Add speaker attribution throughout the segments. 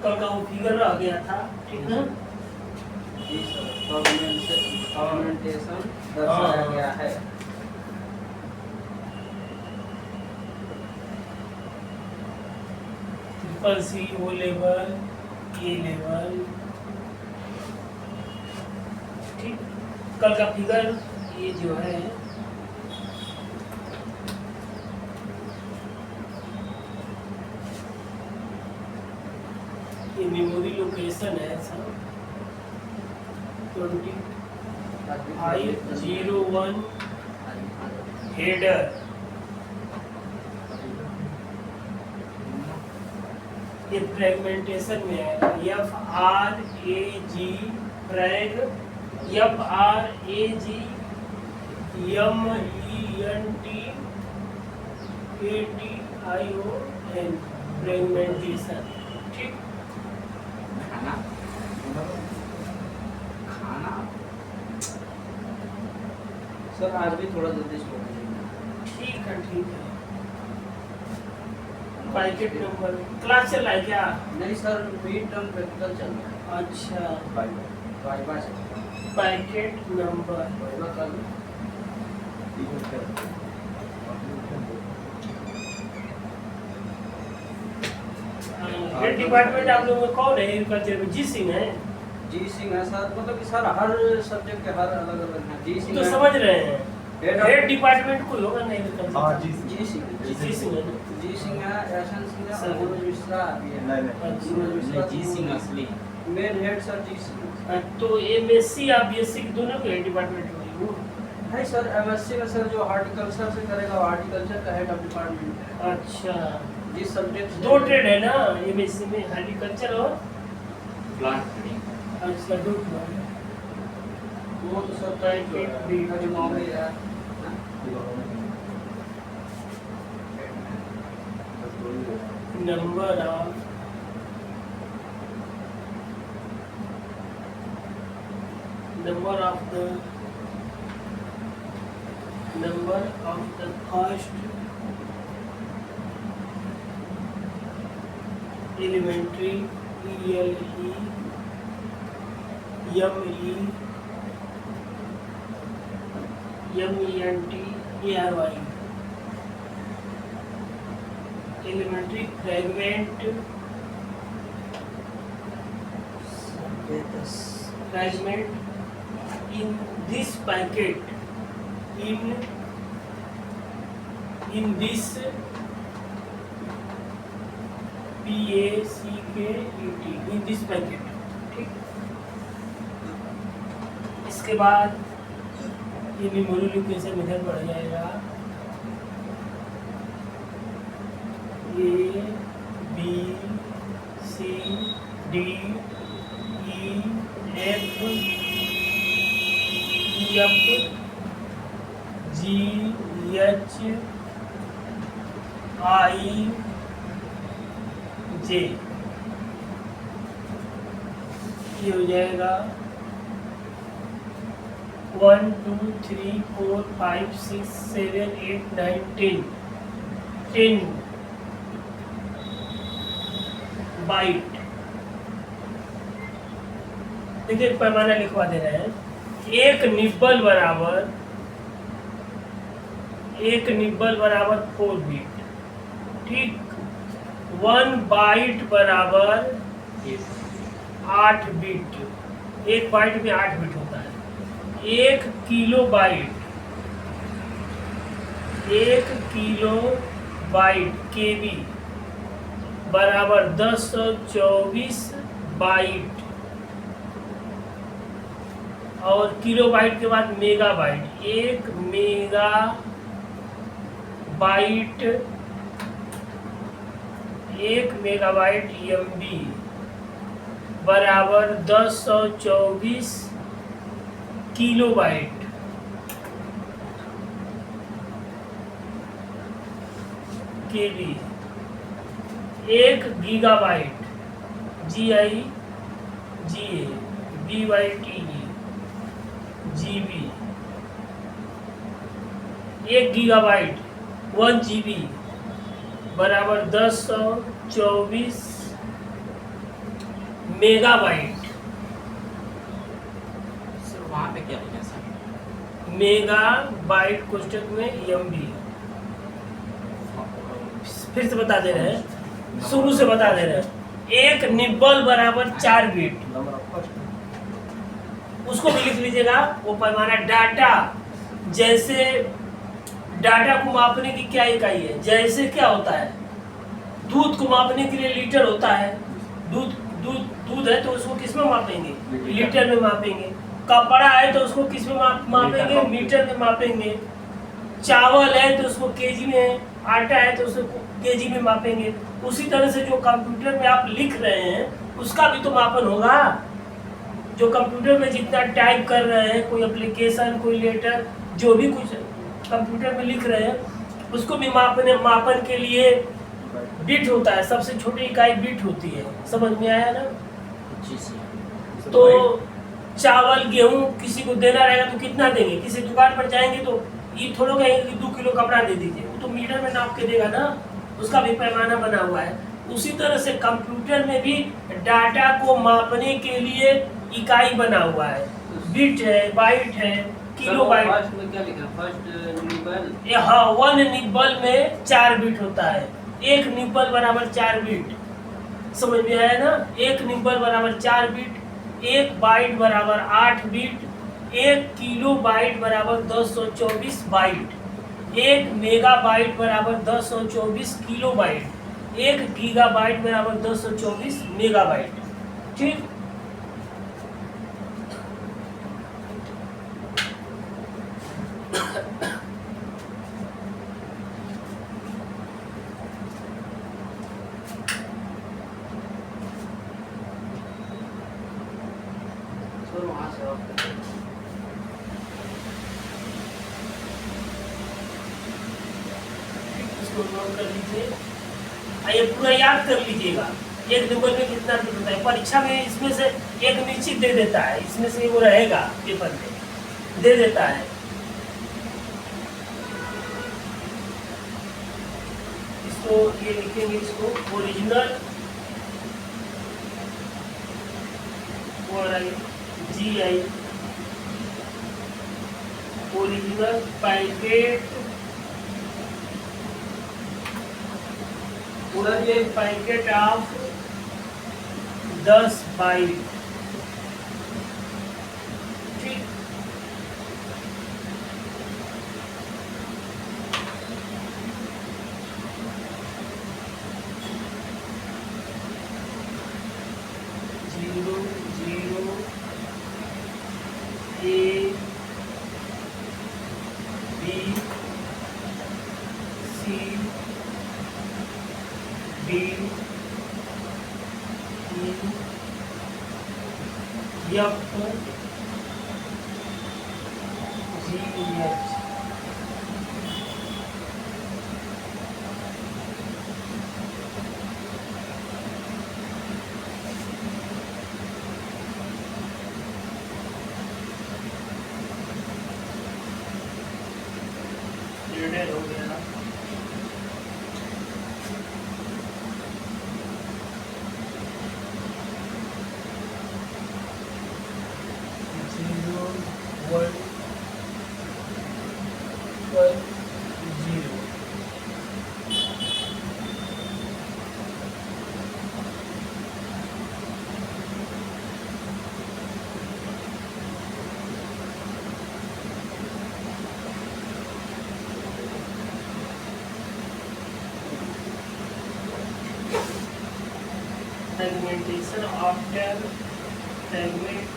Speaker 1: कल का वो फिगर रह गया था, ठीक है।
Speaker 2: जी सर, फ्रेगमेंटेशन दर्शाया गया है।
Speaker 1: ट्रिपल सी, ओ लेवल, ए लेवल, ठीक। कल का फिगर ये जो है ये मेमोरी लोकेशन है सर 2501 हेडर। ये फ्रेगमेंटेशन में आएगा FRAG frag FRAG MENTATION fragmentation, ठीक।
Speaker 2: खाना सर आज भी थोड़ा जल्दी स्लो कीजिएगा।
Speaker 1: ठीक है, ठीक है। पैकेट नंबर क्लास चल रहा है क्या?
Speaker 2: नहीं सर, मिड टर्म प्रैक्टिकल चल रहा है।
Speaker 1: अच्छा,
Speaker 2: वाइवा चल रहा है।
Speaker 1: पैकेट नंबर
Speaker 2: वाइवा कल
Speaker 1: हेड डिपार्टमेंट आप लोगों में कौन है एग्रीकल्चर में? जी सिंह है।
Speaker 2: जी सिंह है सर, मतलब कि सर हर सब्जेक्ट के हर अलग अलग हैं। जी सिंह
Speaker 1: तो
Speaker 2: है।
Speaker 1: समझ रहे हैं
Speaker 2: हेड
Speaker 1: हेड डिपार्टमेंट कोई होगा नहीं एग्रीकल्चर।
Speaker 3: हाँ जी
Speaker 2: जी सिंह
Speaker 1: जी सिंह है ना?
Speaker 2: जी सिंह है, एशन सिंह है
Speaker 1: सर।
Speaker 2: और मनोज मिश्रा भी है।
Speaker 3: नहीं
Speaker 2: मनोज मिश्रा
Speaker 4: जी सिंह असली
Speaker 2: मेन हेड सर जी सिंह
Speaker 1: तो MSc या BSc दोनों के हेड डिपार्टमेंट में हो।
Speaker 2: है सर। एमएससी में सर जो हॉर्टिकल्चर से करेगा वो हॉर्टिकल्चर का हेड ऑफ डिपार्टमेंट है।
Speaker 1: अच्छा,
Speaker 2: जिस सब्जेक्ट
Speaker 1: दो ट्रेड है ना MSc में, हॉर्टिकल्चर और
Speaker 4: प्लांट ट्रेनिंग
Speaker 1: अच्छा दो ट्रेड।
Speaker 2: वो तो सर
Speaker 1: पैकेट भी number of the first elementary ELE MENTARY elementary fragment in this packet in this PACKET in this packet, ठीक। इसके बाद ये मेमोरी लोकेशन इधर बढ़ जाएगा A B C D E F G H I J, ये हो जाएगा 1 2 3 4 5 6 7 8 9 10 बाइट। देखिए पैमाना लिखवा दे रहे हैं। एक निब्बल बराबर 4 बिट, ठीक। 1 बाइट बराबर 8 बिट। एक बाइट में 8 बिट होता है। 1 किलो बाइट KB बराबर 1024 बाइट, और किलो बाइट के बाद mega bite. 1 mega bite MB बराबर 1024 kilo byte. KB 1 gigabyte GB 1 gigabyte 1 GB बराबर 1024 मेगाबाइट।
Speaker 4: सर वहाँ पे क्या लिखा सर?
Speaker 1: मेगाबाइट कोष्टक में MB। फिर से बता दे रहे हैं, शुरू से बता दे रहे हैं। एक निब्बल बराबर 4 बिट,
Speaker 2: नंबर ऑफ फर्स्ट।
Speaker 1: उसको भी लिख लीजिएगा। वो पैमाना डाटा, जैसे डाटा को मापने की क्या इकाई है? जैसे क्या होता है, दूध को मापने के लिए लीटर होता है। दूध दूध दूध है तो उसको किस में मापेंगे? लीटर में मापेंगे। कपड़ा है तो उसको किस में मापेंगे? मीटर में मापेंगे। चावल है तो उसको केजी में, आटा है तो उसको केजी में मापेंगे। उसी तरह से जो कंप्यूटर में आप लिख रहे हैं उसका भी तो मापन होगा। जो कंप्यूटर में जितना टाइप कर रहे हैं, कोई एप्लीकेशन, कोई लेटर, जो भी कुछ कंप्यूटर में लिख रहे हैं, उसको भी मापन के लिए बिट होता है। सबसे छोटी इकाई बिट होती है। समझ में आया ना?
Speaker 4: जी सर।
Speaker 1: तो चावल गेहूं किसी को देना रहेगा तो कितना देंगे? किसी दुकान पर जाएंगे तो ये थोड़ा कहेंगे कि 2 किलो कपड़ा दे दीजिए, वो तो मीटर में नाप के देगा ना, उसका भी पैमाना बना हुआ है। उसी तरह से कंप्यूटर में भी डाटा को मापने के लिए इकाई बना हुआ है। बिट है, बाइट है, किलो बाइट।
Speaker 2: फर्स्ट में क्या लिखा? First nibble.
Speaker 1: हाँ, 1 निब्बल में 4 बिट होता है। 1 निब्बल बराबर 4 बिट। समझ में आया ना? 1 निब्बल बराबर 4 बिट, 1 बाइट बराबर 8 बिट, 1 किलो बाइट बराबर 1024 बाइट, 1 मेगाबाइट बराबर 1024 किलो बाइट, 1 गीगाबाइट बराबर 1024 मेगाबाइट। ठीक।
Speaker 2: सर वहाँ से आप
Speaker 1: इसको नोट कर लीजिए। ये पूरा याद कर लीजिएगा। 1 निब्बल में कितना बिट होता है? परीक्षा में इसमें से एक निश्चित दे देता है, इसमें से वो रहेगा, पेपर में दे देता है। इसको ये लिखेंगे, इसको original GI original packet,
Speaker 2: sir ये
Speaker 1: पैकेट ऑफ 10 बाइट। ठीक। Zero zero A B C D E F G H। निर्णय हो गया। Zero 1 1 0। Segmentation after segment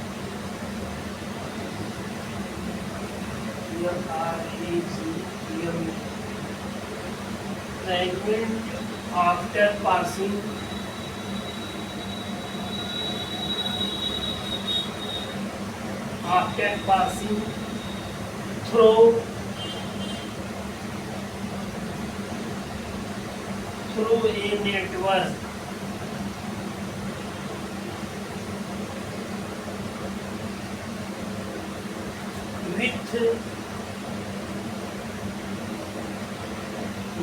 Speaker 1: segment after passing through a network with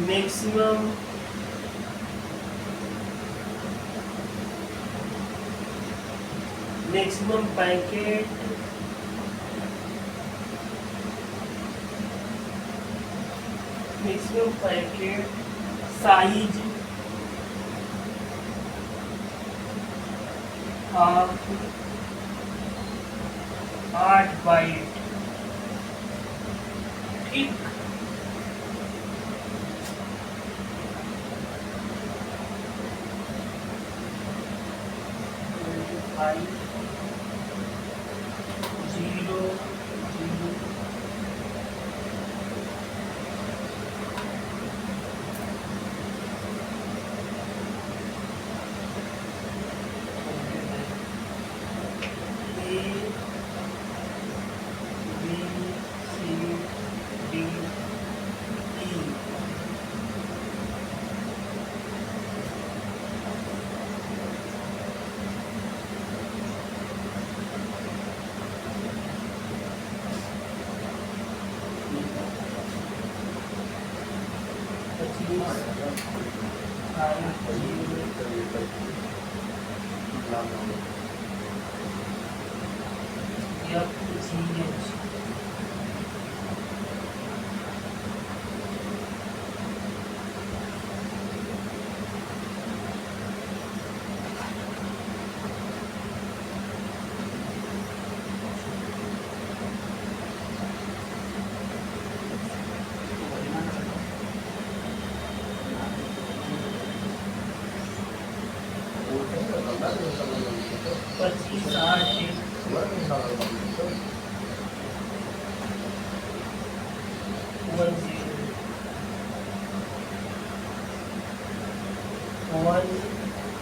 Speaker 1: maximum maximum packet size of 8 byte. ठीक, five 0 0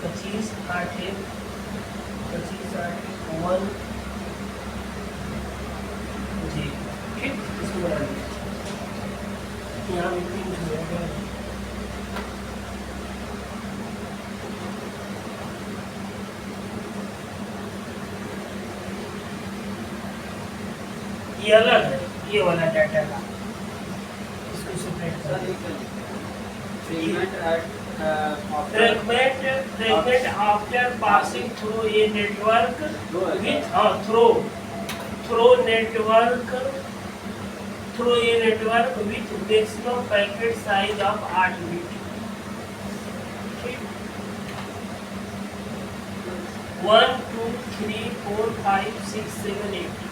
Speaker 1: 25 8 1 जी। ठीक, इसको बना लीजिए। यहाँ भी 3 है। ये अलग है, ये वाला डाटा का, इसको सेपरेट कर fragment after passing through a network with through a network with maximum packet size of 8 bit. 1 2 3 4 5 6 7 8।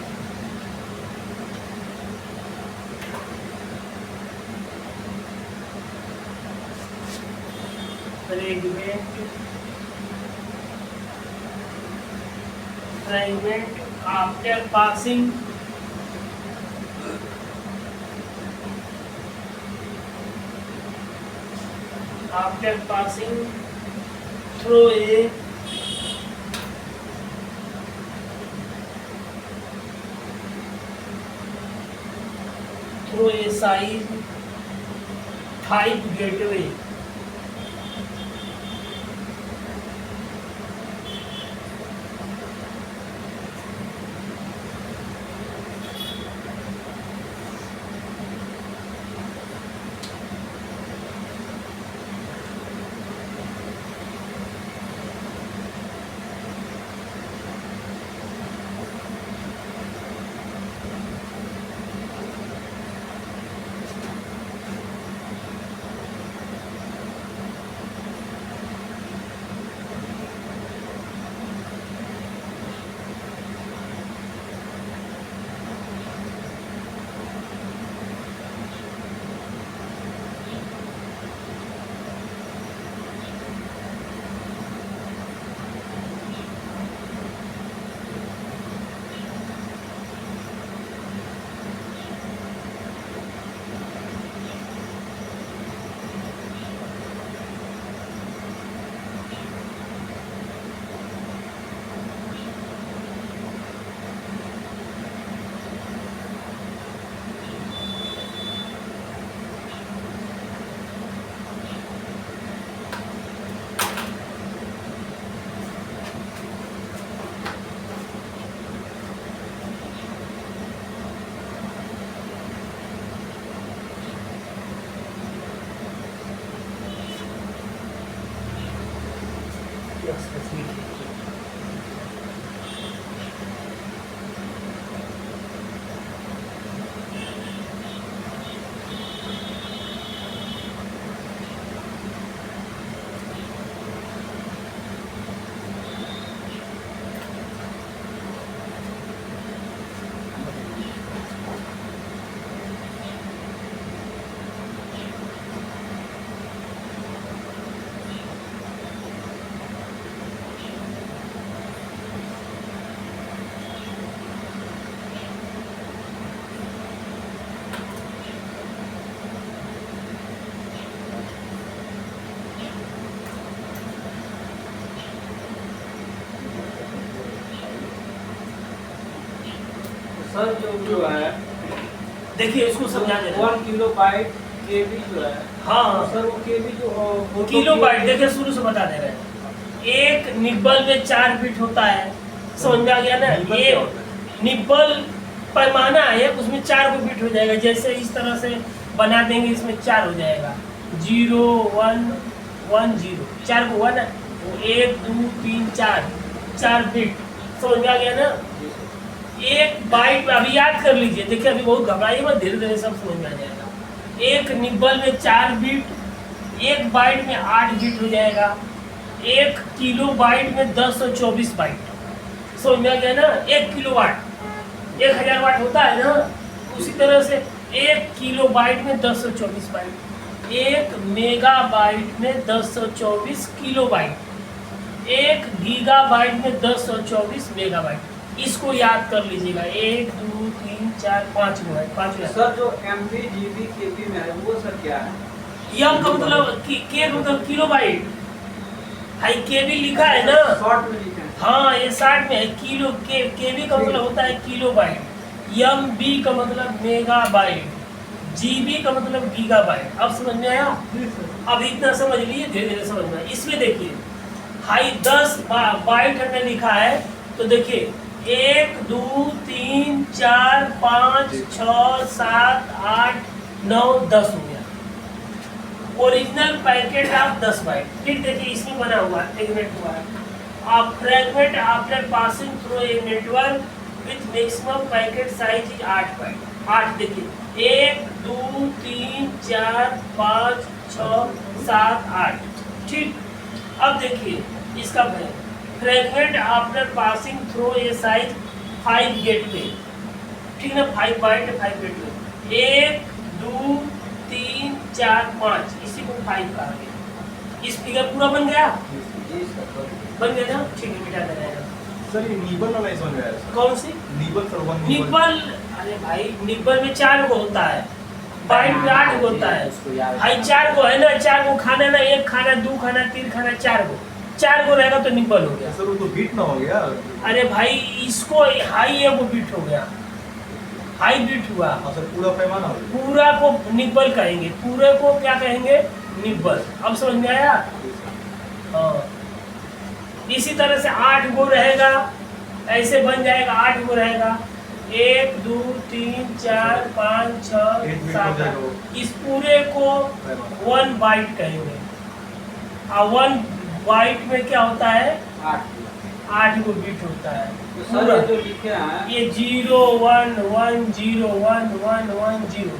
Speaker 1: Fragment after passing through a size type gateway
Speaker 2: sir जो है
Speaker 1: देखिए इसको समझा दे रहे हैं।
Speaker 2: 1 किलोबाइट केबी जो है,
Speaker 1: हाँ
Speaker 2: सर वो केबी जो
Speaker 1: वो किलो बाइट, देखिए शुरू से बता दे रहे हैं। एक निब्बल में 4 बिट होता है, समझ में आ गया ना। ये निब्बल पैमाना है, उसमें 4 को बिट हो जाएगा। जैसे इस तरह से बना देंगे, इसमें 4 हो जाएगा, 0 1 1 0, 4 को 1 है, 1 2 3 4 बिट, समझ में आ गया ना। एक बाइट में अभी याद कर लीजिए, देखिए अभी बहुत घबराइए मत, धीरे धीरे सब समझ में आ जाएगा। एक निब्बल में 4 बिट, एक बाइट में 8 बिट हो जाएगा, एक किलो बाइट में 1024 बाइट, समझ में आ गया ना। 1 किलो वाट 1000 वाट होता है ना, उसी तरह से 1 किलो बाइट में 1024 बाइट, 1 मेगा बाइट में 1024 किलो बाइट, 1 गीगा बाइट में 1024 मेगा बाइट। इसको याद कर लीजिएगा, 1 2 3 4 5 गो है, 5 है।
Speaker 2: सर जो MB GB KB में है वो सर क्या है?
Speaker 1: यम का मतलब के का मतलब किलो बाइट, हाई केबी लिखा है ना,
Speaker 2: शॉर्ट में लिखा है।
Speaker 1: हाँ ये 60 में है। किलो केबी का मतलब होता है किलो बाइट, यम बी का मतलब मेगा बाइट, जीबी का मतलब गीगा बाइट। अब समझ में आया? अब इतना समझ लिए, धीरे धीरे समझ में आया। इसमें देखिए हाई 10 बाइट हमने लिखा है, तो देखिए 1 2 3 4 5 6 7 8 9 10 हो गया। Original packet of 10 byte. फिर देखिए इसमें बना हुआ है, फ्रेगमेंट हुआ है, आप fragment after passing through a network with maximum packet size is 8 byte. 8 देखिए 1 2 3 4 5 6 7 8, ठीक। अब देखिए इसका फ्रेगमेंट आफ्टर पासिंग थ्रू ए साइज 5 गेटवे, ठीक ना, 5 बाइट 5 गेटवे, 1 2 3 4 5, इसी को 5 कहा गया। इस फिगर पूरा बन गया,
Speaker 2: जी सर
Speaker 1: बन गया ना, ठीक है, मिटा देना है।
Speaker 3: सर ये निबल वाला नहीं समझ में आया सर।
Speaker 1: कौन सी
Speaker 3: निबल सर, वन
Speaker 1: निब्बल? अरे भाई निब्बल में 4 को होता है, बाइट में 8 को होता है। भाई 4 को है ना, 4 को खाना ना, 1 खाना 2 खाना 3 खाना 4 को रहेगा तो निब्बल हो गया।
Speaker 3: सर वो तो बीट ना हो गया।
Speaker 1: अरे भाई इसको हाई है वो बीट हो गया, हाई बीट हुआ।
Speaker 3: हाँ सर, पूरा पैमाना हो गया।
Speaker 1: पूरा को निब्बल कहेंगे, पूरे को क्या कहेंगे? निब्बल। अब समझ में आया? हाँ इसी तरह से 8 गो रहेगा, ऐसे बन जाएगा, 8 गो रहेगा, 1 2 3 4 5 6 7। इस पूरे को 1 बाइट कहेंगे। 1 बाइट में क्या होता है? 8 को बीट होता है।
Speaker 2: तो सर ये जो लिखे हैं
Speaker 1: ये 0 1 1 0 1 1 1 0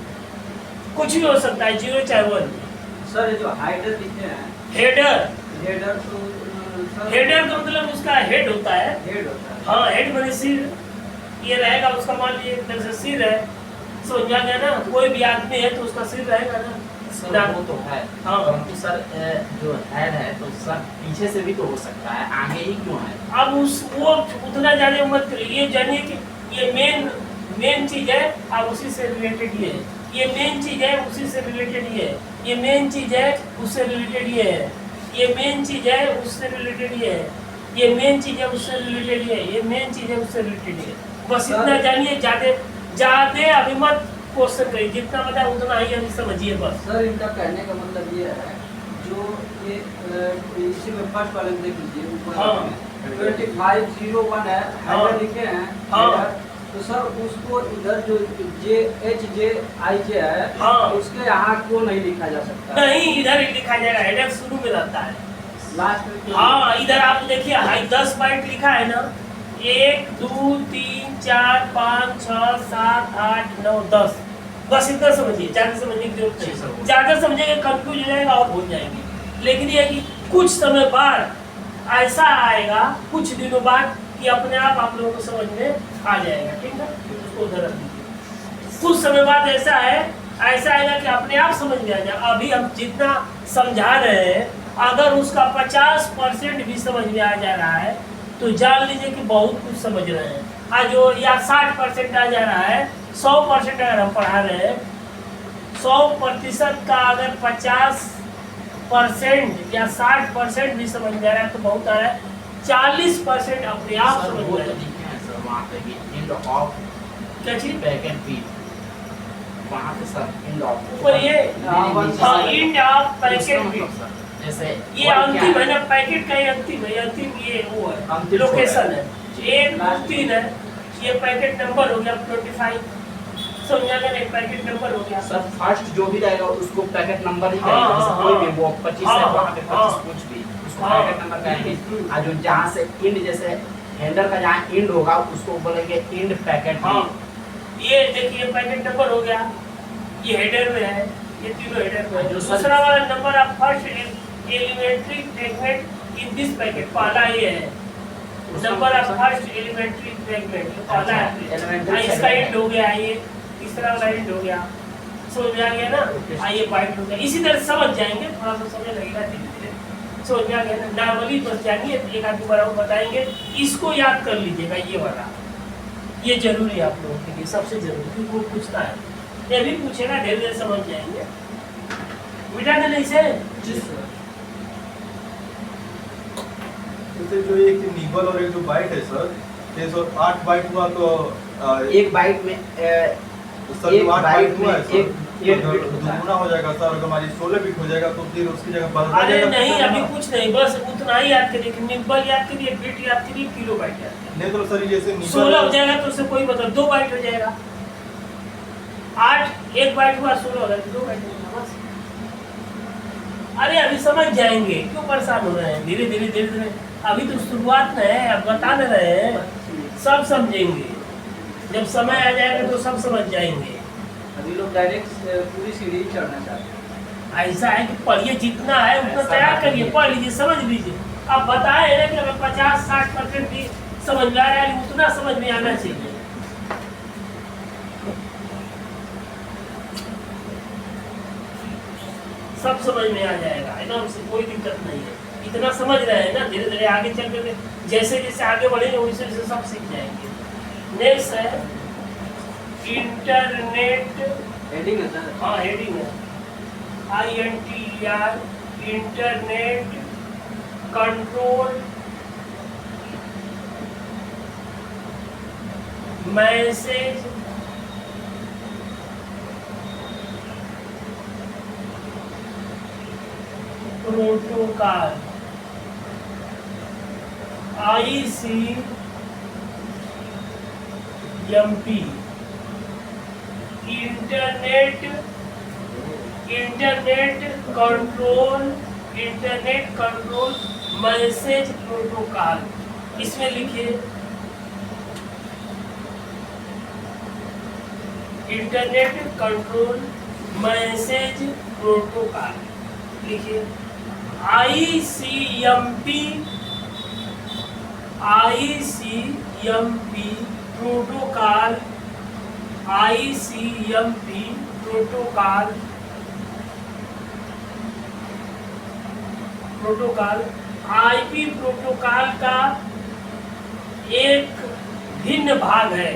Speaker 1: कुछ भी हो सकता है, 0 चाहे 1।
Speaker 2: सर ये जो हाइडर लिखे हैं,
Speaker 1: हेडर,
Speaker 2: हेडर तो सर
Speaker 1: हेडर का मतलब उसका हेड होता है।
Speaker 2: हेड होता है।
Speaker 1: हाँ हेड माने सिर, ये रहेगा उसका, मान लीजिए एक तरह से सिर है, समझ में आ गया ना। कोई भी आदमी है तो उसका सिर रहेगा ना।
Speaker 4: सर वो तो है,
Speaker 1: हाँ।
Speaker 4: परंतु सर जो हेड है तो सर पीछे से भी तो हो सकता है, आगे ही क्यों है?
Speaker 1: अब उस वो उतना जाने मत करिए, ये जानिए कि ये मेन चीज है, अब उसी से रिलेटेड ये है। ये मेन चीज है, उसी से रिलेटेड ये है। ये मेन चीज है, उससे रिलेटेड ये है। ये मेन चीज है, उससे रिलेटेड ये है। ये मेन चीज है, उससे रिलेटेड ये है। ये मेन चीज है, उससे रिलेटेड ये है। बस इतना जानिए, ज्यादा अभी मत क्वेश्चन करिए, जितना बताया उतना ही अभी समझिए बस।
Speaker 2: सर इनका कहने का मतलब ये है, जो ये इसी में फर्स्ट वाले में देख लीजिए, ऊपर
Speaker 1: हाँ।
Speaker 2: में 2501 है,
Speaker 1: हाँ।
Speaker 2: हेडर लिखे हैं।
Speaker 1: हाँ।
Speaker 2: हेडर, तो सर उसको इधर जो HJIJ है,
Speaker 1: हाँ।
Speaker 2: उसके यहाँ क्यों नहीं लिखा जा सकता?
Speaker 1: नहीं, इधर ही लिखा जाएगा, हेडर शुरू में रहता है।
Speaker 2: लास्ट में क्यों?
Speaker 1: हाँ इधर आप देखिए, हाई 10 बाइट लिखा है ना, 1 2 3 4 5 6 7 8 9 10, बस इतना समझिए, ज्यादा समझने की जरूरत नहीं। ज्यादा समझेंगे कंफ्यूज हो जाएगा और भूल जाएंगे। लेकिन ये कि कुछ समय बाद ऐसा आएगा, कुछ दिनों बाद, कि अपने आप लोगों को समझ में आ जाएगा, ठीक है। उसको उधर रख दीजिए। कुछ समय बाद ऐसा आएगा कि अपने आप समझ में आ जाएगा। अभी हम जितना समझा रहे हैं, अगर उसका 50% भी समझ में आ जा रहा है तो जान लीजिए कि बहुत कुछ समझ रहे हैं। आज जो या 60% आ जा रहा है, 100% अगर हम पढ़ा रहे हैं, 100% का अगर 50% या 60% भी समझ में आ रहा है तो बहुत आ रहा है। 40% अपने आप
Speaker 4: सर
Speaker 1: समझ
Speaker 4: वो
Speaker 1: में आ
Speaker 4: तो
Speaker 1: रहा है।
Speaker 4: लिखे हैं सर वहाँ पे भी एंड ऑफ
Speaker 1: क्या चीज?
Speaker 4: पैकेट बी वहाँ पे सर इंड ऑफ
Speaker 1: ऊपर ये हाँ इंड ऑफ पैकेट बी,
Speaker 4: जैसे
Speaker 1: ये अंतिम है ना, पैकेट का ये अंतिम है, अंतिम ये वो है
Speaker 4: अंतिम
Speaker 1: लोकेशन है,
Speaker 4: जी।
Speaker 1: 1 2 3 है, ये पैकेट नंबर हो गया 25, समझा गया? एक पैकेट नंबर हो गया
Speaker 4: सर फर्स्ट जो भी रहेगा उसको पैकेट नंबर ही
Speaker 1: हाँ,
Speaker 4: कहेंगे, जैसे
Speaker 1: हाँ,
Speaker 4: कोई
Speaker 1: हाँ।
Speaker 4: भी वो 25
Speaker 1: हाँ,
Speaker 4: है वहाँ पे
Speaker 1: हाँ,
Speaker 4: 25 कुछ भी उसको
Speaker 1: हाँ।
Speaker 4: पैकेट नंबर कहेंगे। और जो जहाँ से इंड जैसे हैंडल का जहाँ इंड होगा उसको बोलेंगे इंड पैकेट।
Speaker 1: हाँ ये देखिए पैकेट नंबर हो गया, ये हेडर में है, ये तीनों हेडर में है।
Speaker 4: जो सर-
Speaker 1: दूसरा वाला number of first elementary fragment in this packet, पहला ये है number of first elementary fragment, ये पहला है।
Speaker 4: elementary
Speaker 1: इसका
Speaker 4: fragment।
Speaker 1: एंड हो गया, ये तीसरा वाला एंड हो गया, समझ में आ गया ना? आइए पॉइंट हो गया, इसी तरह समझ जाएंगे, थोड़ा सा समय लगेगा धीरे धीरे समझ में आ गया ना? नॉर्मली बस जाएंगे, एक आध बार और बताएंगे, इसको याद कर लीजिएगा, ये वाला ये जरूरी है आप लोगों के लिए, सबसे जरूरी, क्योंकि वो पूछता है, ये भी पूछेगा, धीरे धीरे समझ जाएंगे। मिटा दे नहीं से
Speaker 2: जी सर।
Speaker 3: जैसे जो एक निबल और एक जो बाइट है सर, ये सर 8 बाइट हुआ तो
Speaker 4: एक बाइट में
Speaker 3: सर
Speaker 4: एक
Speaker 3: जो 8
Speaker 4: बाइट
Speaker 3: बाइट हुआ है
Speaker 4: में
Speaker 3: सर,
Speaker 4: एक
Speaker 3: तो
Speaker 4: बिट होता है।
Speaker 3: दुगुना हो जाएगा सर, अगर हमारी 16 बिट हो जाएगा तो फिर उसकी जगह बदल
Speaker 1: अरे
Speaker 3: जाएगा
Speaker 1: नहीं,
Speaker 3: तो
Speaker 1: अभी
Speaker 3: ना।
Speaker 1: कुछ नहीं, बस उतना ही याद करिए, निब्बल याद करिए, बिट याद करिए, किलो बाइट याद करिए।
Speaker 3: नहीं तो सर जैसे
Speaker 1: 16 हो जाएगा तो उससे कोई मतलब 2 बाइट हो जाएगा, 8 1 बाइट हुआ, 16 हो गया 2 बाइट हो जाएगा बस। अरे अभी समझ जाएंगे, क्यों परेशान हो रहे हैं? धीरे धीरे धीरे धीरे, अभी तो शुरुआत में है, अब बता नहीं रहे हैं, सब समझेंगे, जब समय आ जाएगा तो सब समझ जाएंगे।
Speaker 2: अभी लोग डायरेक्ट पूरी सीढ़ी चढ़ना चाहते हैं।
Speaker 1: ऐसा है कि पढ़िए, जितना है उतना तैयार करिए, पढ़ लीजिए, समझ लीजिए। अब बताए ना कि हमें 50-60% भी समझ में आ रहा है, उतना समझ में आना चाहिए। सब समझ में आ जाएगा एकदम से, कोई दिक्कत नहीं है, इतना समझ रहे हैं ना, धीरे धीरे आगे चल कर जैसे जैसे आगे बढ़ेंगे वैसे वैसे सब सीख जाएंगे। नेक्स्ट है इंटरनेट,
Speaker 2: हेडिंग है सर।
Speaker 1: हाँ हेडिंग है, INTER, internet control message protocol, ICMP, internet control message protocol. इसमें लिखिए इंटरनेट कंट्रोल मैसेज प्रोटोकॉल, लिखिए ICMP protocol, ICMP protocol IP protocol का एक भिन्न भाग है।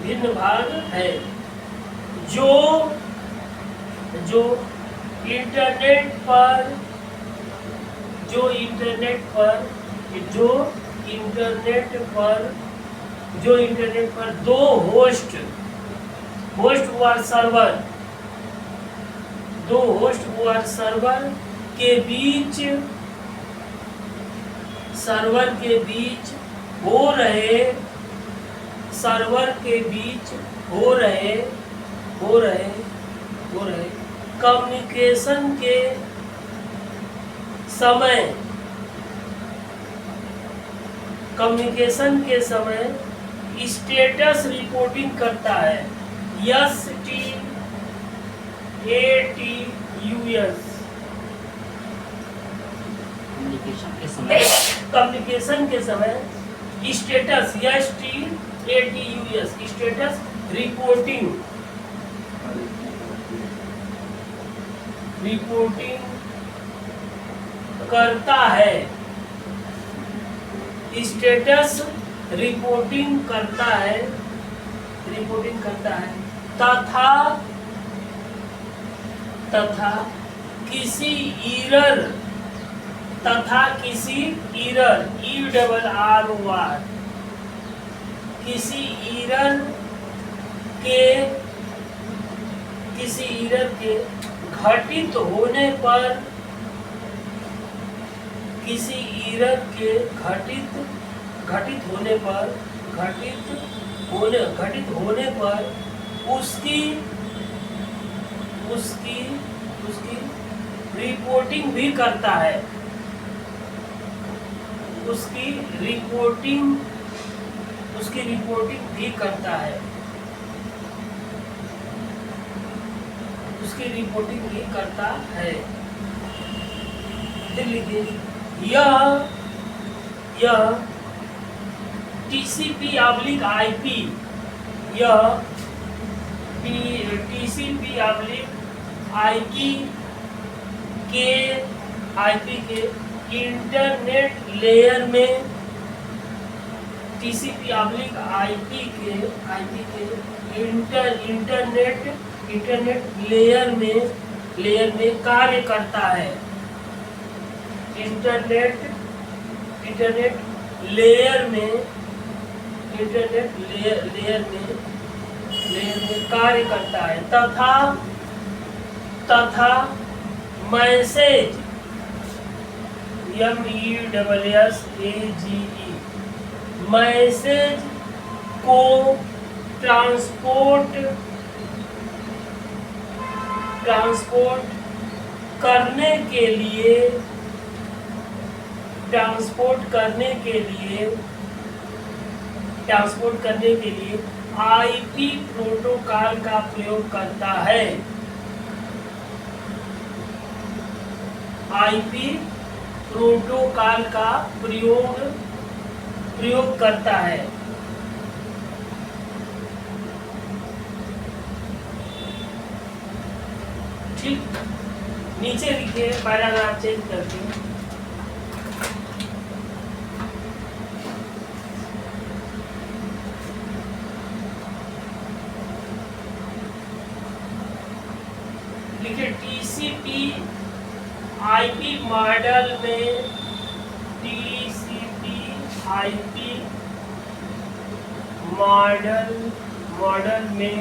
Speaker 1: भिन्न भाग है जो इंटरनेट पर दो होस्ट हुआ सर्वर के बीच हो रहे कम्युनिकेशन के समय स्टेटस रिपोर्टिंग करता है, STATUS। कम्युनिकेशन के समय स्टेटस STATUS स्टेटस रिपोर्टिंग करता है, स्टेटस रिपोर्टिंग करता है तथा किसी तथा किसी ईरन ERR किसी ईरन के घटित होने पर उसकी रिपोर्टिंग भी करता है। उसकी रिपोर्टिंग भी करता है। फिर लिखिए यह TCP/IP के इंटरनेट लेयर में इंटरनेट लेयर में कार्य करता है। इंटरनेट लेयर में कार्य करता है तथा मैसेज MESSAGE मैसेज को ट्रांसपोर्ट करने के लिए IP प्रोटोकॉल का प्रयोग करता है। IP प्रोटोकॉल का प्रयोग करता है। ठीक, नीचे लिखिए पैराग्राफ चेंज करके। लिखिए TCP/IP मॉडल में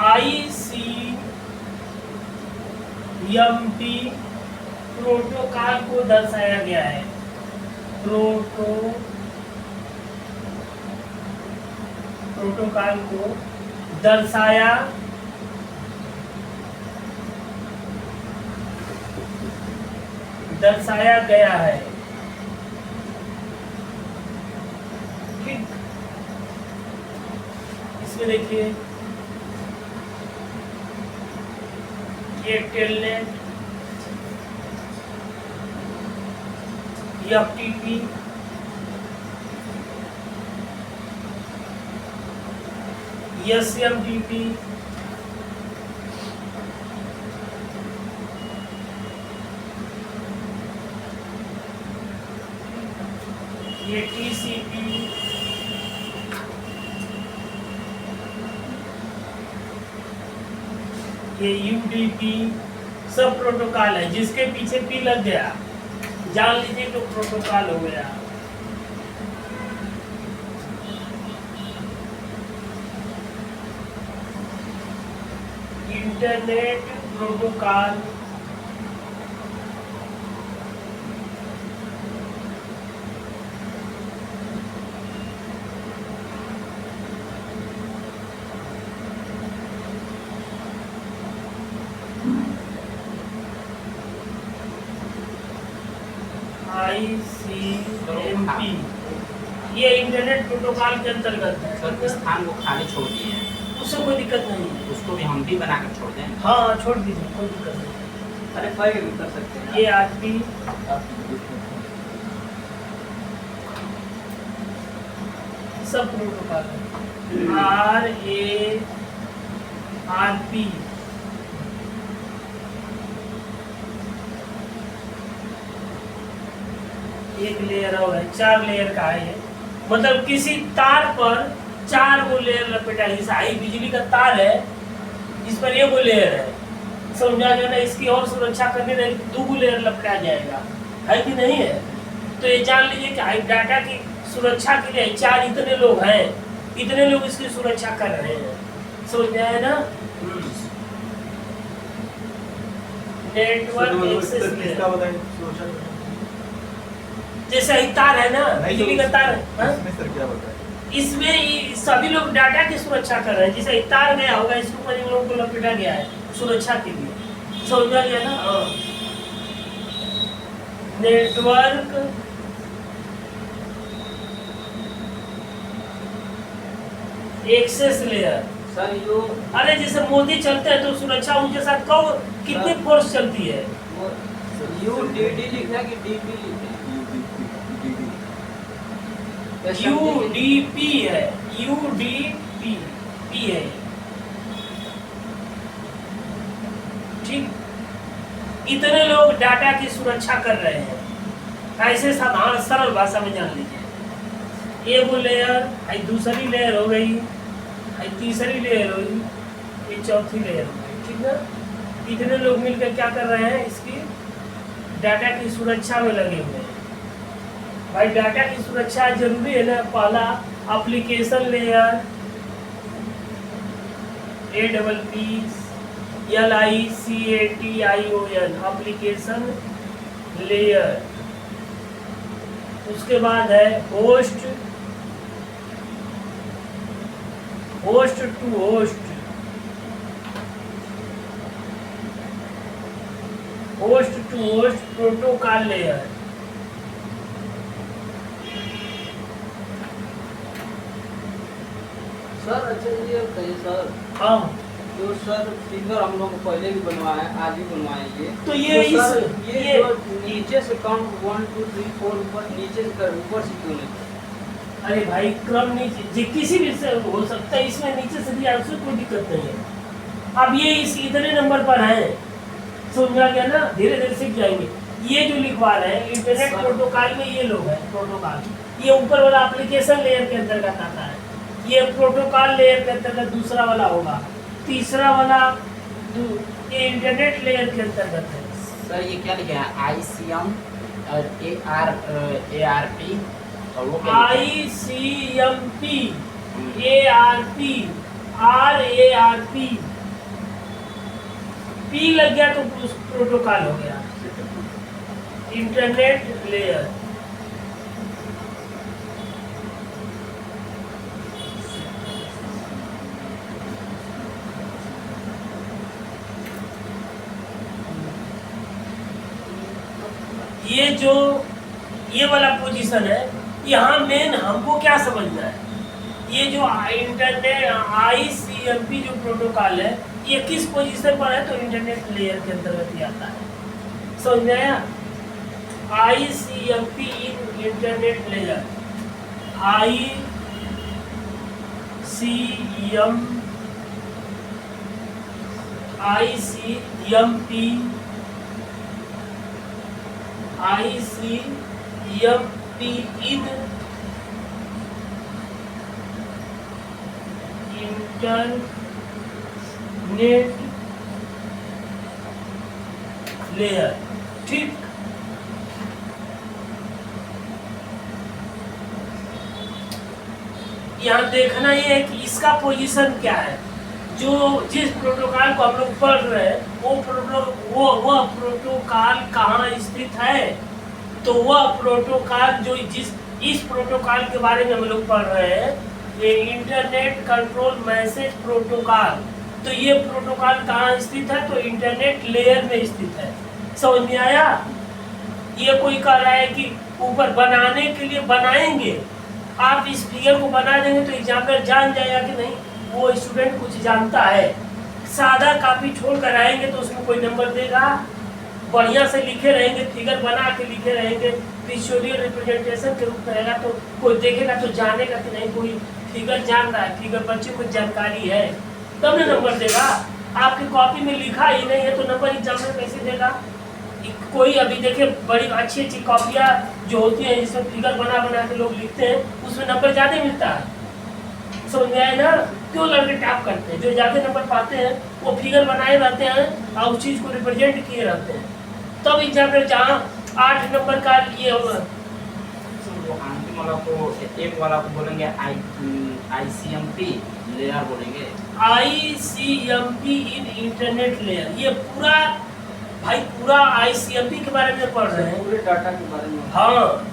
Speaker 1: ICMP प्रोटोकॉल को दर्शाया गया है। प्रोटोकॉल को दर्शाया गया है। ठीक, इसमें देखिए ये टेलनेट, FTP, SMTP, ये TCP, ये UDP सब प्रोटोकॉल है। जिसके पीछे P लग गया जान लीजिए तो प्रोटोकॉल हो गया। इंटरनेट प्रोटोकॉल ICMP ये इंटरनेट प्रोटोकॉल के अंतर्गत है।
Speaker 4: सर स्थान को खाली छोड़ दिए हैं,
Speaker 1: उससे कोई दिक्कत नहीं है।
Speaker 4: उसको भी हम भी बना कर छोड़ दें।
Speaker 1: हाँ छोड़ दीजिए, कोई दिक्कत नहीं।
Speaker 2: अरे फाइल भी कर सकते हैं।
Speaker 1: ये आरपी सब प्रोटोकॉल है। RARP एक लेयर और है, 4 लेयर का है ये। मतलब किसी तार पर 4 वो लेयर लपेटा है। जैसे हाई बिजली का तार है, इस पर ये वो लेयर है, समझा गया ना। इसकी और सुरक्षा करनी रहेगी, 2 लेयर लपटा जाएगा, है कि नहीं है। तो ये जान लीजिए कि हाई डाटा की सुरक्षा के लिए 4 इतने लोग हैं, इतने लोग इसकी सुरक्षा कर रहे हैं, समझ में आया ना। नेटवर्क एक्सेस लेयर,
Speaker 3: किसका बताएं सुरक्षा?
Speaker 1: जैसे ही तार है ना, बिजली का तार है, हाँ?
Speaker 3: इसमें सर क्या बताएं?
Speaker 1: इसमें ये सभी लोग डाटा की सुरक्षा कर रहे हैं। जैसे तार गया होगा, इसके ऊपर इन लोगों को लपेटा गया है सुरक्षा के लिए, समझ में आ गया ना। हाँ। नेटवर्क एक्सेस लेयर,
Speaker 2: सर यो
Speaker 1: अरे जैसे मोदी चलते हैं तो सुरक्षा उनके साथ कब कितनी फोर्स चलती है।
Speaker 2: UDD लिखना कि DP लिखना?
Speaker 1: UDP है, UDP P है, ठीक। इतने लोग डाटा की सुरक्षा कर रहे हैं, ऐसे साधारण सरल भाषा में जान लीजिए। ये वो लेयर, दूसरी लेयर हो गई, तीसरी लेयर हो गई, ये चौथी लेयर हो गई, ठीक है। इतने लोग मिलकर क्या कर रहे हैं, इसकी डाटा की सुरक्षा में लगे हुए हैं। भाई डाटा की सुरक्षा जरूरी है ना। पहला application layer, APPLICATION application layer. उसके बाद है host to host, host to host protocol layer.
Speaker 2: Sir अच्छा ये बताइए सर,
Speaker 1: हाँ
Speaker 2: जो सर फिगर हम लोग पहले भी बनवाए हैं, आज भी बनवाएंगे,
Speaker 1: तो ये
Speaker 2: तो सर
Speaker 1: इस
Speaker 2: ये जो नीचे से काउंट 1 2 3 4 ऊपर नीचे से कर ऊपर से क्यों नहीं?
Speaker 1: अरे भाई क्रम नीचे किसी भी से हो सकता है, इसमें नीचे से भी आपसे कोई दिक्कत नहीं है। अब ये इस इतने नंबर पर है, समझ आ गया ना, धीरे धीरे सीख जाएंगे। ये जो लिखवा रहे हैं इंटरनेट प्रोटोकॉल में ये लोग हैं प्रोटोकॉल, ये ऊपर वाला एप्लीकेशन लेयर के अंतर्गत आता है, ये प्रोटोकॉल लेयर के अंतर्गत दूसरा वाला होगा, तीसरा वाला ये इंटरनेट लेयर के अंतर्गत है।
Speaker 4: सर ये क्या लिखा है, ICM और ARP और वो क्या लिखा है?
Speaker 1: ICMP ARP RARP, P लग गया तो प्रोटोकॉल हो गया, इंटरनेट लेयर। ये वाला पोजीशन है, यहाँ मेन हमको क्या समझना है, ये जो इंटरनेट ICMP जो प्रोटोकॉल है ये किस पोजीशन पर है, तो इंटरनेट लेयर के अंतर्गत ही आता है, समझ में आया। ICMP इन इंटरनेट लेयर, ICMP इन इंटरनेट लेयर, ठीक। यहाँ देखना ये है कि इसका पोजीशन क्या है, जो जिस प्रोटोकॉल को हम लोग पढ़ रहे हैं वो प्रोटोकॉल कहाँ स्थित है, तो वह प्रोटोकॉल जो इस प्रोटोकॉल के बारे में हम लोग पढ़ रहे हैं, ये इंटरनेट कंट्रोल मैसेज प्रोटोकॉल, तो ये प्रोटोकॉल कहाँ स्थित है, तो इंटरनेट लेयर में स्थित है, समझ में आया। ये कोई कह रहा है कि ऊपर बनाने के लिए बनाएंगे, आप इस फिगर को बना देंगे तो एग्जामिनर जान जाएगा कि नहीं वो स्टूडेंट कुछ जानता है। सादा कॉपी छोड़ कर आएंगे तो उसमें कोई नंबर देगा, बढ़िया से लिखे रहेंगे, फिगर बना के लिखे रहेंगे, पिक्चोरियल रिप्रेजेंटेशन के रूप में रहेगा, तो कोई देखेगा तो जानेगा कि नहीं कोई फिगर जान रहा है, फिगर बच्चे को जानकारी है, तब ना नंबर देगा। आपकी कॉपी में लिखा ही नहीं है तो नंबर एग्जामिनर कैसे देगा। कोई अभी देखिए बड़ी अच्छी अच्छी कॉपियाँ जो होती हैं जिसमें फिगर बना बना के लोग लिखते हैं, उसमें नंबर ज़्यादा मिलता है, समझ में आया ना? क्यों लड़के टॉप करते हैं? जो ज्यादा नंबर पाते हैं वो फिगर बनाए रहते हैं और उस चीज को रिप्रेजेंट किए रहते हैं, तब एग्जामिनर जहाँ 8 नंबर का ये होगा।
Speaker 4: वो अंतिम वाला को, एक वाला को बोलेंगे ICMP लेयर बोलेंगे।
Speaker 1: ICMP इन इंटरनेट लेयर, ये पूरा भाई पूरा ICMP के बारे में पढ़ रहे हैं।
Speaker 2: पूरे डाटा के बारे में।
Speaker 1: हाँ,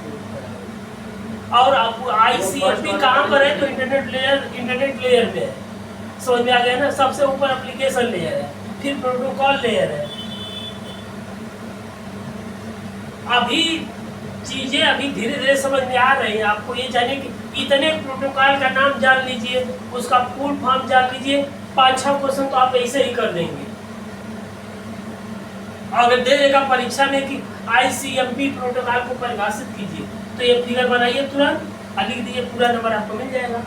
Speaker 1: और आपको ICMP कहाँ पर है? तो इंटरनेट लेयर में है। समझ में आ गया ना? सबसे ऊपर एप्लीकेशन लेयर है, फिर प्रोटोकॉल लेयर है। अभी चीजें अभी धीरे धीरे समझ में आ रही है आपको। ये जानिए कि इतने प्रोटोकॉल का नाम जान लीजिए, उसका फुल फॉर्म जान लीजिए, 5-6 क्वेश्चन तो आप ऐसे ही कर देंगे। अगर दे देगा परीक्षा में कि ICMP प्रोटोकॉल को परिभाषित कीजिए, तो ये फिगर बनाइए तुरंत, लिख दीजिए, पूरा नंबर आपको मिल जाएगा।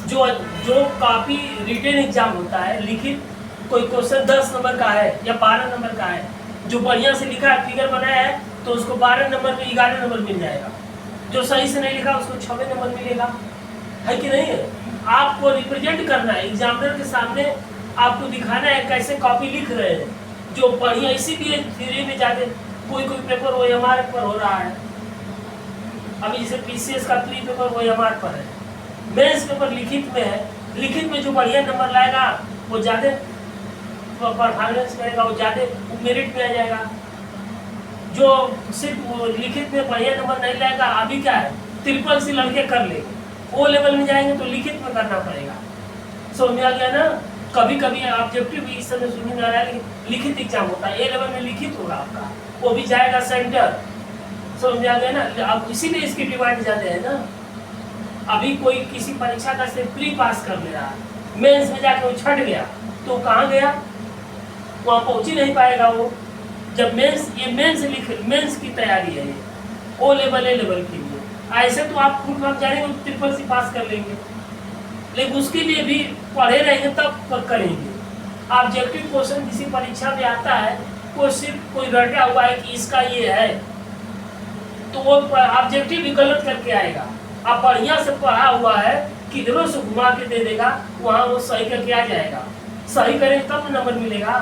Speaker 1: जो कॉपी रिटेन एग्जाम होता है, लिखित कोई क्वेश्चन 10 नंबर का है या 12 नंबर का है, जो बढ़िया से लिखा है, फिगर बनाया है, तो उसको 12 नंबर में 11 नंबर मिल जाएगा। जो सही से नहीं लिखा उसको 6 नंबर मिलेगा, है कि नहीं है? आपको रिप्रेजेंट करना है एग्जामिनर के सामने, आपको दिखाना है कैसे कॉपी लिख रहे हैं। जो बढ़िया, इसीलिए थ्योरी में जाके कोई पेपर OMR पर हो रहा है। अभी जैसे PCS का प्री पेपर OMR पर है, मेंस पेपर लिखित में है। लिखित में जो बढ़िया नंबर लाएगा वो ज्यादा परफॉर्मेंस करेगा, वो ज्यादा मेरिट में आ जाएगा। जो सिर्फ लिखित में बढ़िया नंबर नहीं लाएगा, अभी क्या है, ट्रिपल C लड़के कर लेंगे, O लेवल में जाएंगे तो लिखित में करना पड़ेगा। समझ में आ गया ना? कभी कभी ऑब्जेक्टिव भी इस समय सुनने में आ रहा है, लिखित एग्जाम होता है, A लेवल में लिखित होगा आपका, वो भी जाएगा सेंटर। समझ में आ गया ना? अब इसीलिए इसकी डिमांड ज्यादा है ना। अभी कोई किसी परीक्षा का सिर्फ प्री पास कर ले रहा है, मेंस में जाके वो छट गया तो कहाँ गया? वहाँ पहुँच ही नहीं पाएगा वो। जब मेंस की तैयारी है, ये O लेवल A लेवल के लिए। ऐसे तो आप फुल फॉर्म जानेंगे, ट्रिपल C पास कर लेंगे, लेकिन उसके लिए भी पढ़े रहेंगे तब करेंगे। ऑब्जेक्टिव क्वेश्चन किसी परीक्षा में आता है, वो सिर्फ कोई रटा हुआ है कि इसका ये है, तो वो ऑब्जेक्टिव भी गलत करके आएगा। आप बढ़िया से पढ़ा हुआ है, किधरों से घुमा के दे देगा, वहाँ वो सही करके आ जाएगा। सही करें तब नंबर मिलेगा।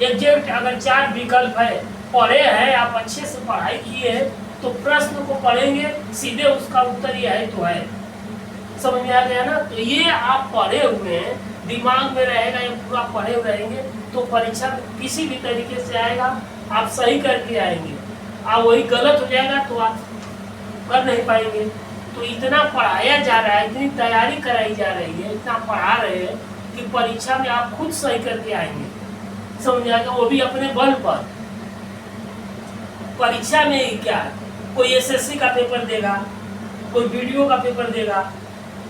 Speaker 1: एग्जैक्ट अगर 4 विकल्प है, पढ़े हैं आप, अच्छे से पढ़ाई किए हैं, तो प्रश्न को पढ़ेंगे, सीधे उसका उत्तर ये है तो है। समझ में आ गया ना? तो ये आप पढ़े हुए हैं, दिमाग में रहेगा, ये पूरा पढ़े हुए रहेंगे, तो परीक्षा में किसी भी तरीके से आएगा, आप सही करके आएंगे। और वही गलत हो जाएगा तो आप कर नहीं पाएंगे। तो इतना पढ़ाया जा रहा है, इतनी तैयारी कराई जा रही है, इतना पढ़ा रहे हैं कि परीक्षा में आप खुद सही करके आएंगे। समझ में आ गया? वो भी अपने बल पर। परीक्षा में ही क्या, कोई SSC का पेपर देगा, कोई BDO का पेपर देगा,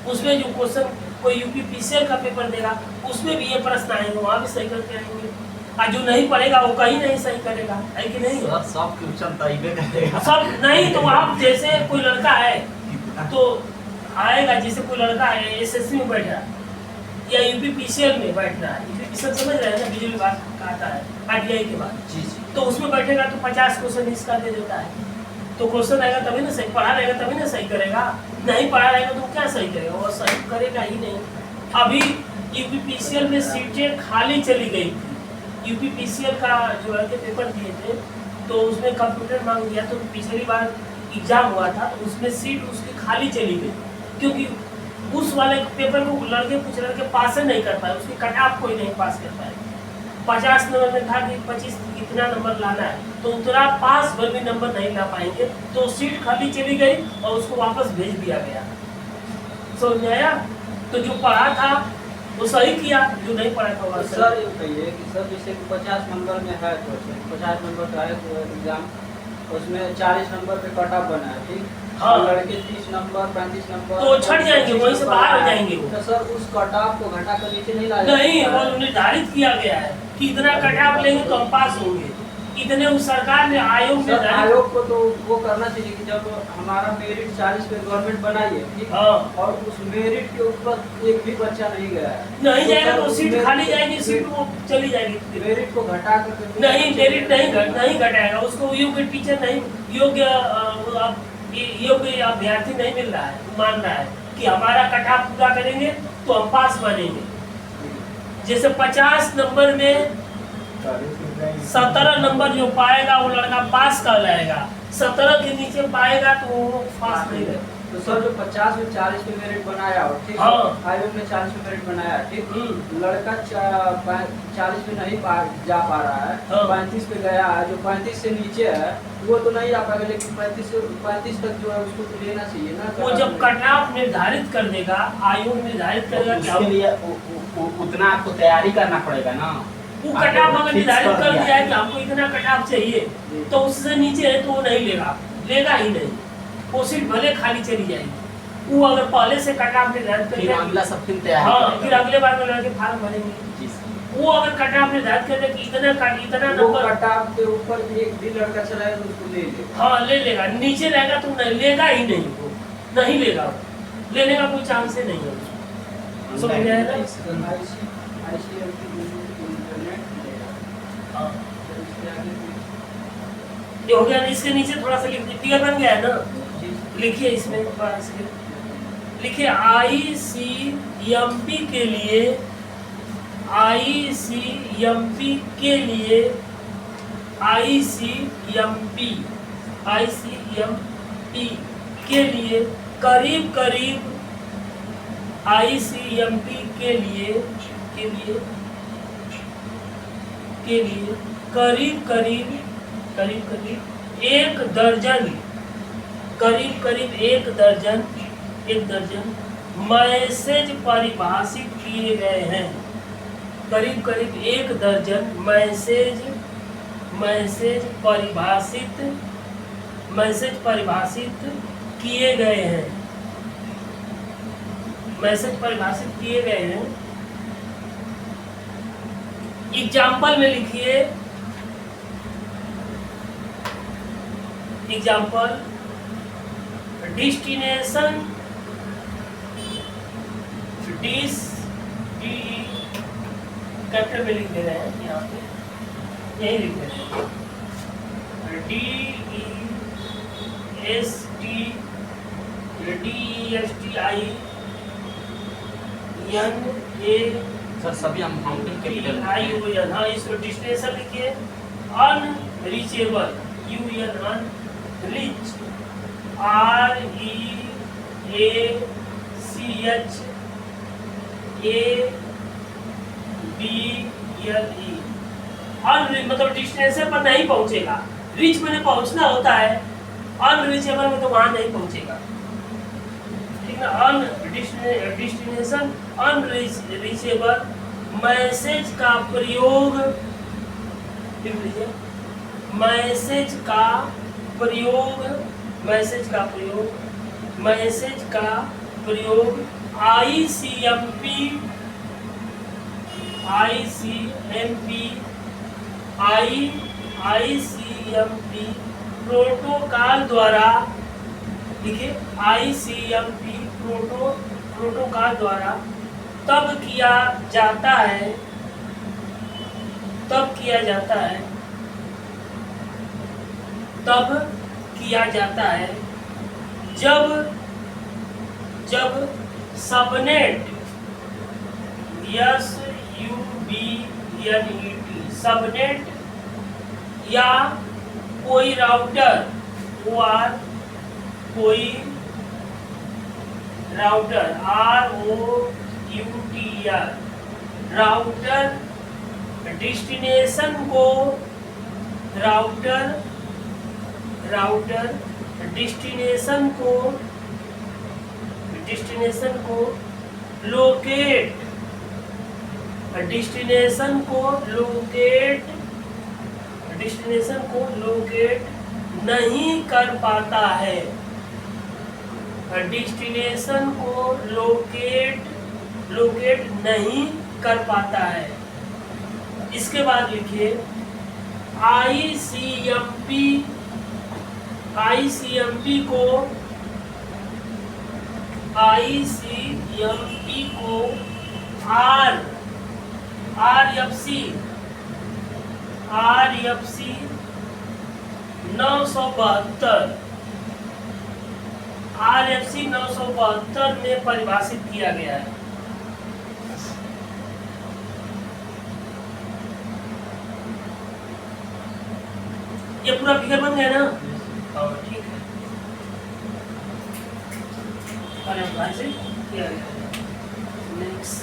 Speaker 1: उसमें जो क्वेश्चन, कोई UPPCL का पेपर देगा, उसमें भी ये प्रश्न आएंगे, वहाँ भी सही करके आएंगे। और जो नहीं पढ़ेगा वो कहीं नहीं सही करेगा, है कि नहीं?
Speaker 4: सब क्वेश्चन तैयारी करेगा,
Speaker 1: सब नहीं। तो आप जैसे कोई लड़का है तो आएगा, जैसे कोई लड़का है SSC में बैठ रहा है या UPPCL में बैठ रहा है, UPPCL समझ रहे हैं ना, बिजली विभाग का आता है RTI के बाद,
Speaker 4: जी।
Speaker 1: तो उसमें बैठेगा तो 50 क्वेश्चन इसका दे देता है। तो क्वेश्चन आएगा तभी ना सही, पढ़ा रहेगा तभी ना सही करेगा, नहीं पढ़ा रहेगा तो क्या सही करेगा? वो सही करेगा ही नहीं। अभी UPPCL में सीटें खाली चली गई थी। UPPCL का जो है पेपर दिए थे, तो उसमें कंप्यूटर मांग दिया, तो पिछली बार एग्जाम हुआ था तो उसमें सीट उसकी खाली चली गई, क्योंकि उस वाले पेपर को कुछ लड़के पास ही नहीं कर पाए, उसकी कट ऑफ कोई नहीं पास कर पाए। 50 नंबर में था कि 25 कितना नंबर लाना है, तो उतना पास भर भी नंबर नहीं ला पाएंगे, तो सीट खाली चली गई और उसको वापस भेज दिया गया। समझ में आया? तो जो पढ़ा था वो सही किया, जो नहीं पढ़ा था वो
Speaker 2: सर ये कहिए कि सर जैसे 50 नंबर में है, तो 50 नंबर का है एग्जाम, उसमें 40 नंबर पे कट ऑफ बना है, ठीक?
Speaker 1: हाँ।
Speaker 2: लड़के 30 नंबर 35 नंबर
Speaker 1: तो छट जाएंगे, वहीं से बाहर हो जाएंगे वो।
Speaker 2: तो सर उस कट ऑफ को घटा कर नीचे नहीं लाया
Speaker 1: नहीं, वो निर्धारित किया गया है कि इतना कट ऑफ लेंगे तो हम पास होंगे, इतने उस सरकार ने आयोग में
Speaker 2: आयोग को तो वो करना चाहिए कि जब हमारा मेरिट 40 पे गवर्नमेंट बनाई है, ठीक?
Speaker 1: हाँ।
Speaker 2: और उस मेरिट के ऊपर एक भी बच्चा नहीं गया है,
Speaker 1: नहीं जाएगा तो सीट खाली जाएगी, सीट वो चली जाएगी।
Speaker 2: मेरिट को घटा कर
Speaker 1: नहीं, मेरिट नहीं घटाएगा, उसको योग्य टीचर नहीं, योग्य अभ्यर्थी नहीं मिल रहा है, मान रहा है कि हमारा कट ऑफ पूरा करेंगे तो हम पास बनेंगे। जैसे 50 नंबर में 17 नंबर जो पाएगा वो लड़का पास कर जाएगा, 17 के नीचे पाएगा तो वो पास नहीं रहेगा।
Speaker 2: तो सर जो 50 में 40 पे मेरिट बनाया हो, ठीक है,
Speaker 1: हाँ।
Speaker 2: आयोग में 40 में मेरिट बनाया, ठीक, लड़का 40 में नहीं जा पा रहा है,
Speaker 1: हाँ।
Speaker 2: 35 पे गया है, जो 35 से नीचे है वो तो नहीं जा पाएगा, लेकिन 35 तक जो है उसको तो लेना चाहिए ना।
Speaker 1: वो जब कट ऑफ निर्धारित कर देगा, आयोग निर्धारित करेगा कि
Speaker 4: उसके लिए उतना आपको तैयारी करना पड़ेगा ना।
Speaker 1: वो कट ऑफ अगर निर्धारित कर दिया है कि हमको इतना कट ऑफ चाहिए तो उससे नीचे है तो वो नहीं लेगा, लेगा ही नहीं, वो सीट भले खाली चली जाएगी। वो अगर पहले से कट ऑफ निर्धारित कर
Speaker 4: फिर
Speaker 1: दिया,
Speaker 4: अगला सब फिर तैयारी
Speaker 1: हाँ,
Speaker 4: करेगा।
Speaker 1: फिर अगले बार में लड़के फार्म भरेंगे।
Speaker 4: जी सर।
Speaker 1: वो अगर कट ऑफ निर्धारित कर दे कि इतना
Speaker 2: वो
Speaker 1: नंबर,
Speaker 2: कट ऑफ के ऊपर एक भी लड़का चला है तो उसको ले लेगा।
Speaker 1: हाँ ले लेगा, नीचे रहेगा तो नहीं लेगा ही नहीं, वो नहीं लेगा, लेने का कोई चांस ही नहीं है उसको। समझ में आया ना? हाँ। ये हो गया ना, इसके नीचे थोड़ा सा लिख दीजिए, क्लियर बन गया है ना? लिखिए इसमें थोड़ा सा लिखिए, ICMP के लिए, ICMP के लिए, ICMP के लिए करीब करीब, ICMP के लिए करीब करीब एक दर्जन मैसेज परिभाषित किए गए हैं। करीब एक दर्जन मैसेज परिभाषित किए गए हैं। मैसेज परिभाषित किए गए हैं। एग्जाम्पल में लिखिए, एग्जाम्पल डेस्टिनेशन, कैपिटल में लिख दे रहे हैं यहाँ पे, यही लिख दे रहे हैं, DESTINATION
Speaker 4: सर सभी हम काउंटिंग कैपिटल में।
Speaker 1: हाँ, इसको डेस्टिनेशन लिखिए, अनरीचेबल, अनरीच, REACHABLE, मतलब डेस्टिनेशन पर नहीं पहुंचेगा। रिच में पहुंचना होता है, अनरीचेबल में तो वहां नहीं पहुंचेगा, ठीक ना। डेस्टिनेशन अनरीचेबल, मैसेज का प्रयोग, लिख लीजिए, मैसेज का प्रयोग ICMP प्रोटोकॉल द्वारा, देखिए ICMP प्रोटोकॉल द्वारा तब किया जाता है जब सबनेट, सबनेट या कोई राउटर, राउटर डेस्टिनेशन को लोकेट नहीं कर पाता है, डेस्टिनेशन को लोकेट नहीं कर पाता है। इसके बाद लिखिए, ICMP को RFC 972 RFC 972 में परिभाषित किया गया है। ये पूरा फिगर बन गया ना? हाँ, ठीक है। अरे भाई से किया गया है। नेक्स्ट,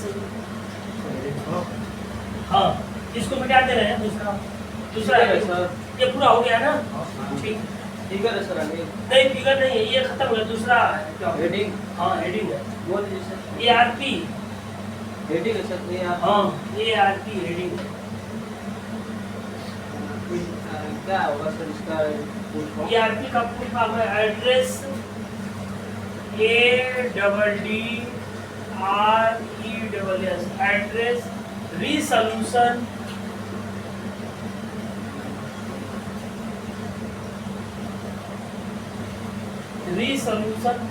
Speaker 1: हाँ, इसको मिटा दे रहे हैं। दूसरा है
Speaker 2: सर,
Speaker 1: ये पूरा हो गया ना? ठीक है।
Speaker 2: फिगर है सर आगे।
Speaker 1: नहीं, फिगर नहीं है, ये खत्म हो गया। दूसरा है
Speaker 2: हेडिंग,
Speaker 1: हाँ, हेडिंग है।
Speaker 2: बोल दीजिए सर।
Speaker 1: ARP,
Speaker 2: हेडिंग है सर, ये आप
Speaker 1: हाँ, ARP हेडिंग है।
Speaker 2: क्या होगा सर इसका फुल फॉर्म?
Speaker 1: ARP का फुल फॉर्म है address ADDRESS, address resolution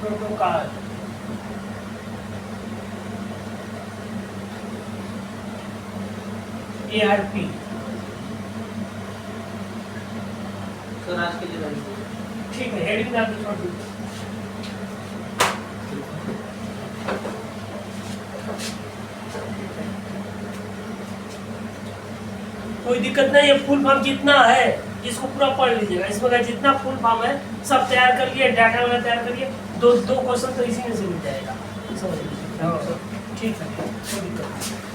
Speaker 1: protocol. ARP
Speaker 2: sir आज के लिए रहने दीजिए।
Speaker 1: ठीक है, हेडिंग डाल दो छोड़ दो। कोई दिक्कत नहीं है, फुल फॉर्म जितना है इसको पूरा पढ़ लीजिएगा। इसमें का जितना फुल फॉर्म है सब तैयार कर लिए, डाटा वगैरह तैयार करिए। दो क्वेश्चन तो इसी में से मिल जाएगा। समझ लीजिए। ठीक है, कोई दिक्कत नहीं।